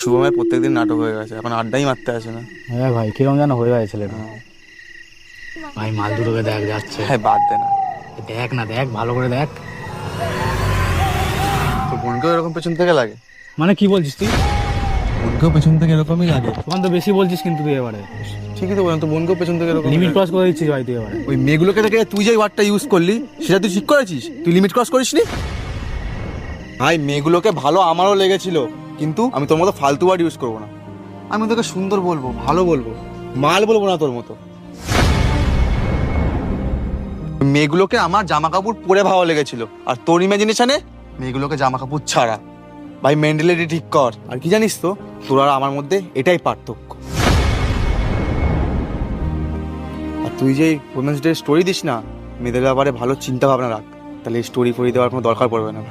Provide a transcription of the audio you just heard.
শুভমের প্রত্যেকদিন নাটক হয়ে গেছে, এখন আড্ডাই মারতে আসে না। হ্যাঁ ভাই, কিরম যেন হয়ে গেছে ছেলেটা। ভাই মাল দুটোকে দেখ যাচ্ছে। হ্যাঁ বাদ দে না, দেখ না, দেখ ভালো করে দেখ। তোর বোনকেও এরকম পেছন থেকে লাগে? মানে কি বলছিস তুই? বোনকেও পেছন থেকে এরকমই লাগে? তখন তো বেশি বলছিস কিন্তু তুই এবারে। ঠিকই তো বলেন, তো বোনকেও পেছন থেকে এরকম লিমিট ক্রস করে দিচ্ছিস ভাই তুই এবারে। ওই মেয়েগুলোকে দেখে তুই যে ওয়ার্ডটা ইউজ করলি সেটা তুই ঠিক করেছিস? তুই লিমিট ক্রস করিসনি ভাই। মেয়েগুলোকে ভালো আমারও লেগেছিল, কিন্তু আমি তোর মতো ফালতু ওয়ার্ড ইউজ করবো না। আমি তোকে সুন্দর বলবো, ভালো বলবো, মাল বলবো না তোর মতো। মেয়েগুলোকে আমার জামা কাপড় পরে ভালো লেগেছিল, আর তোর ইমাজিনেশনে মেয়েগুলোকে জামা কাপড় ছাড়া। ভাই মেন্টালিটি ঠিক কর। আর কি জানিস তো, তোর আর আমার মধ্যে এটাই পার্থক্য। আর তুই যে ওমেন্স ডে স্টোরি দিস না, মেয়েদের ব্যাপারে ভালো চিন্তা ভাবনা রাখ, তাহলে এই স্টোরি করে দেওয়ার কোনো দরকার পড়বে না।